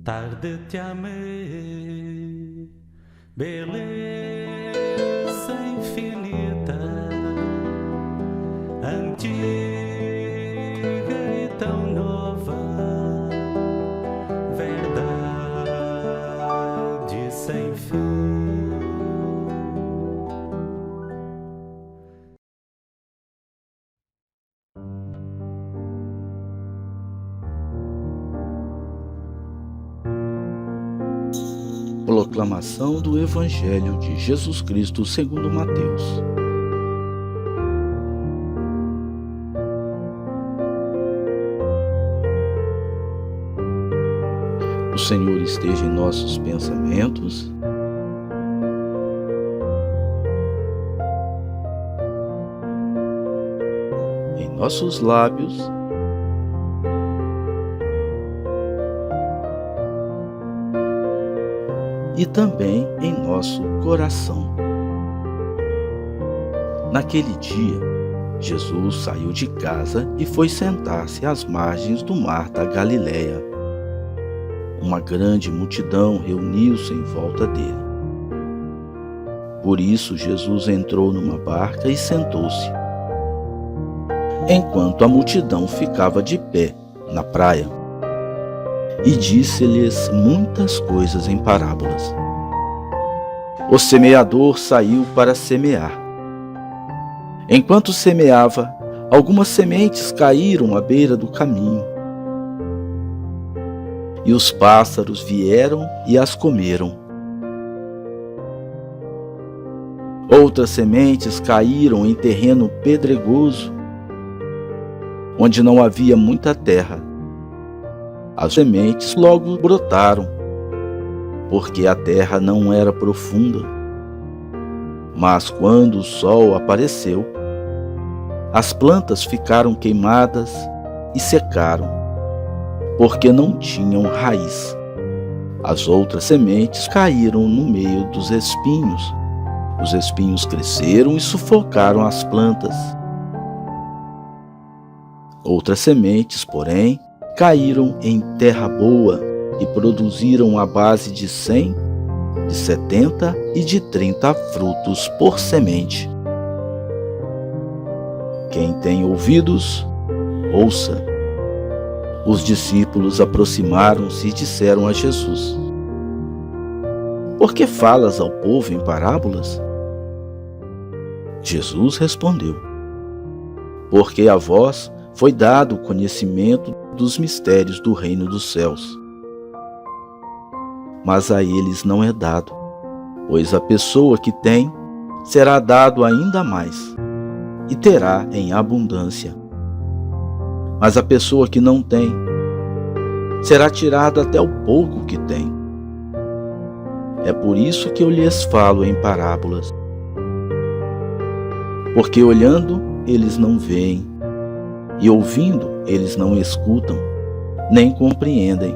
Tarde te amei, beleza infinita, antiga e tão nova, verdade sem fim. Proclamação do Evangelho de Jesus Cristo segundo Mateus. O Senhor esteja em nossos pensamentos, em nossos lábios e também em nosso coração. Naquele dia, Jesus saiu de casa e foi sentar-se às margens do mar da Galileia. Uma grande multidão reuniu-se em volta dele. Por isso, Jesus entrou numa barca e sentou-se, enquanto a multidão ficava de pé na praia. E disse-lhes muitas coisas em parábolas. O semeador saiu para semear. Enquanto semeava, algumas sementes caíram à beira do caminho. E os pássaros vieram e as comeram. Outras sementes caíram em terreno pedregoso, onde não havia muita terra. As sementes logo brotaram, porque a terra não era profunda. Mas quando o sol apareceu, as plantas ficaram queimadas e secaram, porque não tinham raiz. As outras sementes caíram no meio dos espinhos. Os espinhos cresceram e sufocaram as plantas. Outras sementes, porém, caíram em terra boa e produziram a base de 100, de 70 e de 30 frutos por semente. Quem tem ouvidos, ouça. Os discípulos aproximaram-se e disseram a Jesus: Por que falas ao povo em parábolas? Jesus respondeu: Porque a vós foi dado o conhecimento dos mistérios do reino dos céus. Mas a eles não é dado, pois a pessoa que tem será dado ainda mais, e terá em abundância. Mas a pessoa que não tem será tirada até o pouco que tem. É por isso que eu lhes falo em parábolas. Porque olhando, eles não veem, e ouvindo, eles não escutam, nem compreendem.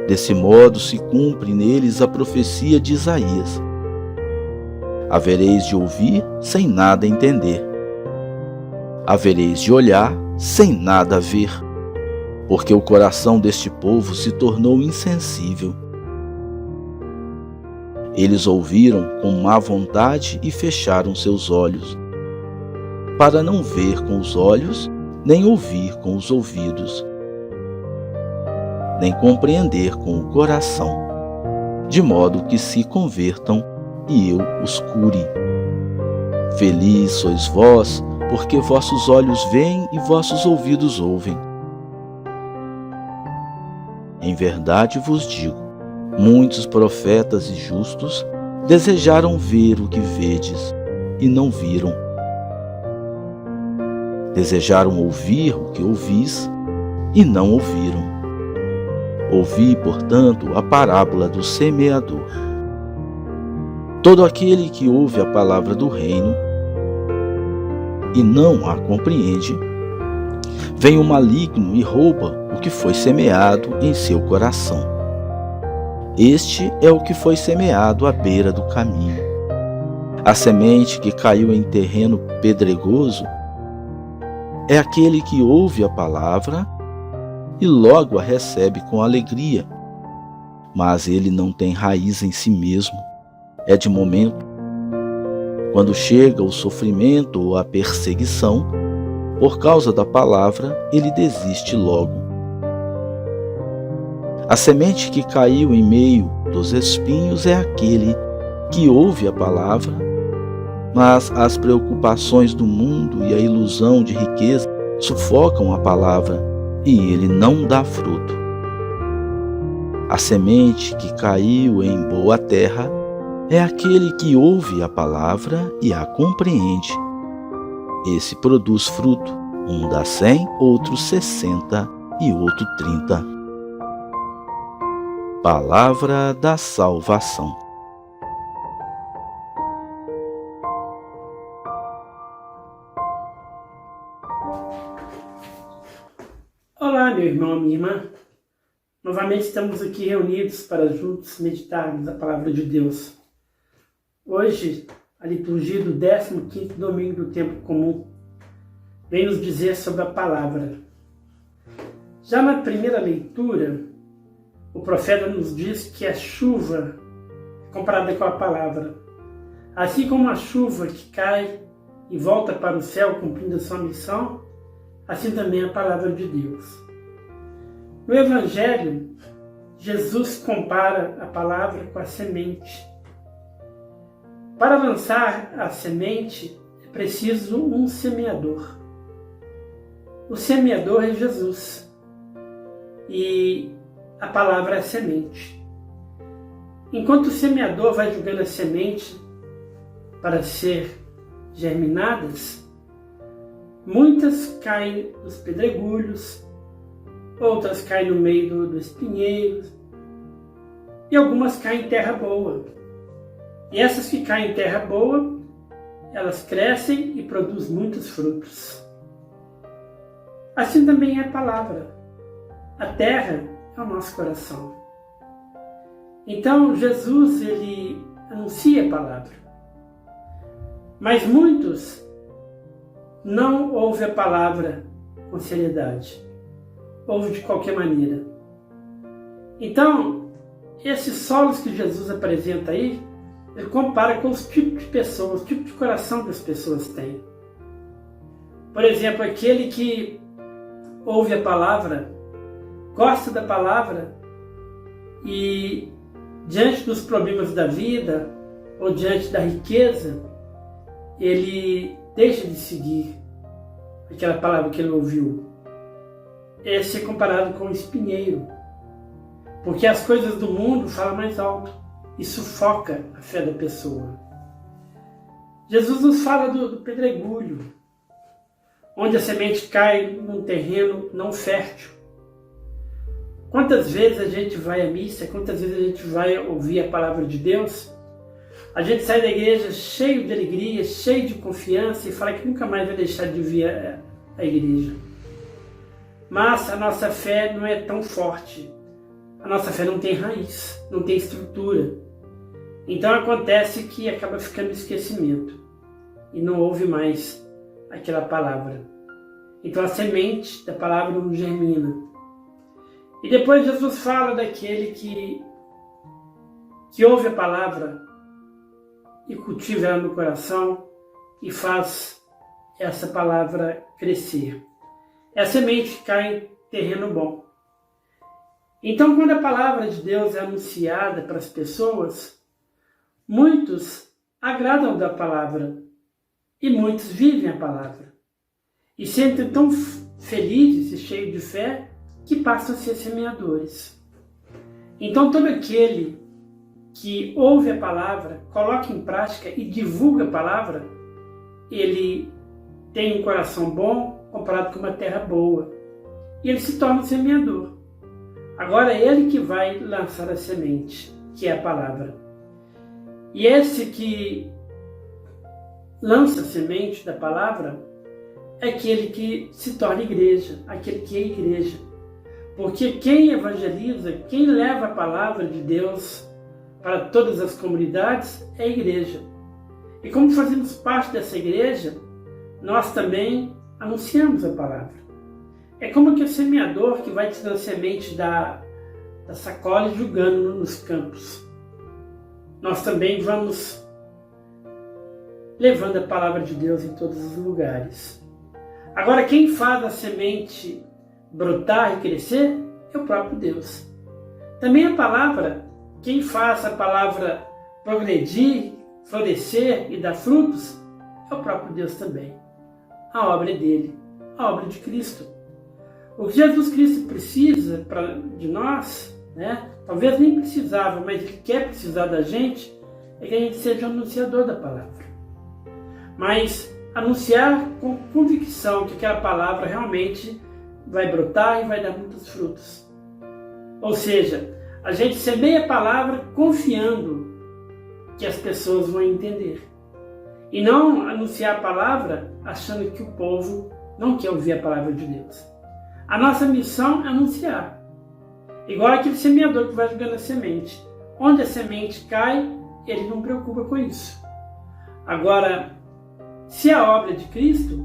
Desse modo se cumpre neles a profecia de Isaías: Havereis de ouvir sem nada entender. Havereis de olhar sem nada ver, porque o coração deste povo se tornou insensível. Eles ouviram com má vontade e fecharam seus olhos, para não ver com os olhos, nem ouvir com os ouvidos, nem compreender com o coração, de modo que se convertam e eu os cure. Feliz sois vós, porque vossos olhos veem e vossos ouvidos ouvem. Em verdade vos digo, muitos profetas e justos desejaram ver o que vedes, e não viram. Desejaram ouvir o que ouvis, e não ouviram. Ouvi, portanto, a parábola do semeador. Todo aquele que ouve a palavra do reino e não a compreende, vem o maligno e rouba o que foi semeado em seu coração. Este é o que foi semeado à beira do caminho. A semente que caiu em terreno pedregoso é aquele que ouve a palavra e logo a recebe com alegria, mas ele não tem raiz em si mesmo. É de momento. Quando chega o sofrimento ou a perseguição, por causa da palavra, ele desiste logo. A semente que caiu em meio dos espinhos é aquele que ouve a palavra, mas as preocupações do mundo e a ilusão de riqueza sufocam a palavra e ele não dá fruto. A semente que caiu em boa terra é aquele que ouve a palavra e a compreende. Esse produz fruto, um dá 100, outro 60 e outro 30. Palavra da salvação. Olá, meu irmão, minha irmã. Novamente estamos aqui reunidos para juntos meditarmos a palavra de Deus. Hoje, a liturgia do 15º domingo do tempo comum vem nos dizer sobre a palavra. Já na primeira leitura, o profeta nos diz que a chuva é comparada com a palavra. Assim como a chuva que cai e volta para o céu cumprindo a sua missão, assim também a palavra de Deus. No Evangelho, Jesus compara a palavra com a semente. Para lançar a semente, é preciso um semeador. O semeador é Jesus. E a palavra é a semente. Enquanto o semeador vai jogando a semente para ser germinadas, muitas caem nos pedregulhos, outras caem no meio do espinheiro e algumas caem em terra boa. E essas que caem em terra boa, elas crescem e produzem muitos frutos. Assim também é a palavra. A terra é o nosso coração. Então Jesus, ele anuncia a palavra. Mas muitos não ouvem a palavra com seriedade. Ouvem de qualquer maneira. Então, esses solos que Jesus apresenta aí, ele compara com os tipos de pessoas, o tipo de coração que as pessoas têm. Por exemplo, aquele que ouve a palavra, gosta da palavra e diante dos problemas da vida ou diante da riqueza, ele deixa de seguir aquela palavra que ele ouviu. Esse é comparado com o espinheiro, porque as coisas do mundo falam mais alto e sufoca a fé da pessoa. Jesus nos fala do pedregulho, onde a semente cai num terreno não fértil. Quantas vezes a gente vai à missa, quantas vezes a gente vai ouvir a palavra de Deus, a gente sai da igreja cheio de alegria, cheio de confiança e fala que nunca mais vai deixar de vir à igreja. Mas a nossa fé não é tão forte. A nossa fé não tem raiz, não tem estrutura. Então acontece que acaba ficando esquecimento e não ouve mais aquela palavra. Então a semente da palavra não germina. E depois Jesus fala daquele que ouve a palavra e cultiva ela no coração e faz essa palavra crescer. É a semente que cai em terreno bom. Então, quando a palavra de Deus é anunciada para as pessoas, muitos agradam da palavra e muitos vivem a palavra. E sentem tão felizes e cheios de fé que passam a ser semeadores. Então, todo aquele que ouve a palavra, coloca em prática e divulga a palavra, ele tem um coração bom comparado com uma terra boa. E ele se torna um semeador. Agora é ele que vai lançar a semente, que é a palavra. E esse que lança a semente da palavra é aquele que se torna igreja, aquele que é igreja. Porque quem evangeliza, quem leva a palavra de Deus para todas as comunidades é a igreja. E como fazemos parte dessa igreja, nós também anunciamos a palavra. É como que o semeador que vai tirando a semente das sacolas jogando nos campos. Nós também vamos levando a palavra de Deus em todos os lugares. Agora, quem faz a semente brotar e crescer é o próprio Deus. Também a palavra, quem faz a palavra progredir, florescer e dar frutos, é o próprio Deus também. A obra é dele, a obra de Cristo. O que Jesus Cristo precisa de nós, talvez nem precisava, mas Ele quer precisar da gente, é que a gente seja o anunciador da palavra. Mas anunciar com convicção que aquela palavra realmente vai brotar e vai dar muitos frutos. Ou seja, a gente semeia a palavra confiando que as pessoas vão entender. E não anunciar a palavra achando que o povo não quer ouvir a palavra de Deus. A nossa missão é anunciar. Igual aquele semeador que vai jogando a semente. Onde a semente cai, ele não preocupa com isso. Agora, se a obra é de Cristo,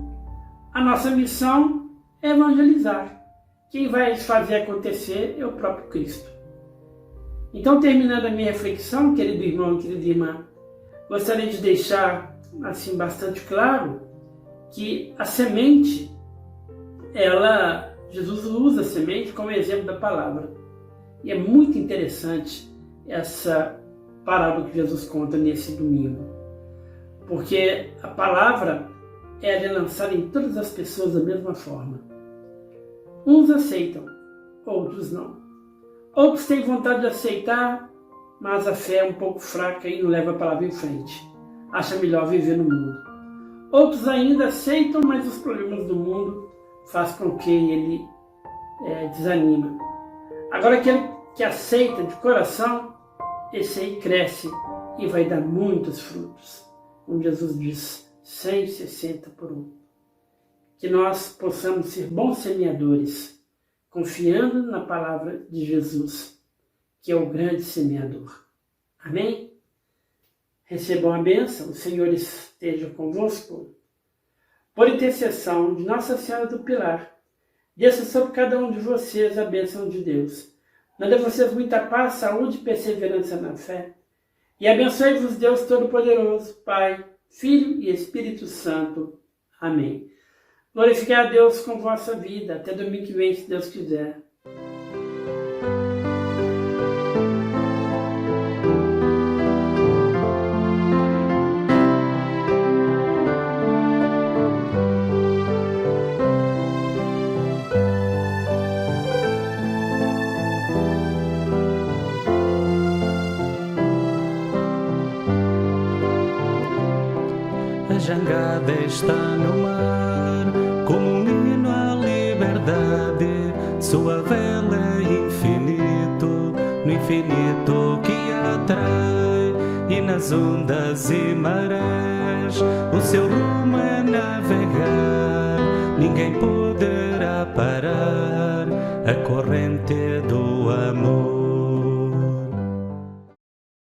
a nossa missão é evangelizar. Quem vai fazer acontecer é o próprio Cristo. Então, terminando a minha reflexão, querido irmão, querida irmã, gostaria de deixar assim bastante claro que a semente, Jesus usa a semente como exemplo da palavra. E é muito interessante essa parábola que Jesus conta nesse domingo. Porque a palavra é lançada em todas as pessoas da mesma forma. Uns aceitam, outros não. Outros têm vontade de aceitar, mas a fé é um pouco fraca e não leva a palavra em frente. Acha melhor viver no mundo. Outros ainda aceitam, mas os problemas do mundo fazem com que ele desanima. Agora aquele que aceita de coração, esse aí cresce e vai dar muitos frutos. Como Jesus diz, 160 por 1. Que nós possamos ser bons semeadores, confiando na palavra de Jesus, que é o grande semeador. Amém? Recebam a bênção, o Senhor esteja convosco. Por intercessão de Nossa Senhora do Pilar, desça sobre cada um de vocês a bênção de Deus. Manda a vocês muita paz, saúde e perseverança na fé. E abençoe-vos Deus Todo-Poderoso, Pai, Filho e Espírito Santo. Amém. Glorifiquei a Deus com vossa vida. Até domingo que vem, se Deus quiser. A jangada está no mar, como um hino à liberdade. Sua vela é infinito, no infinito que atrai. E nas ondas e marés, o seu rumo é navegar. Ninguém poderá parar a corrente do amor.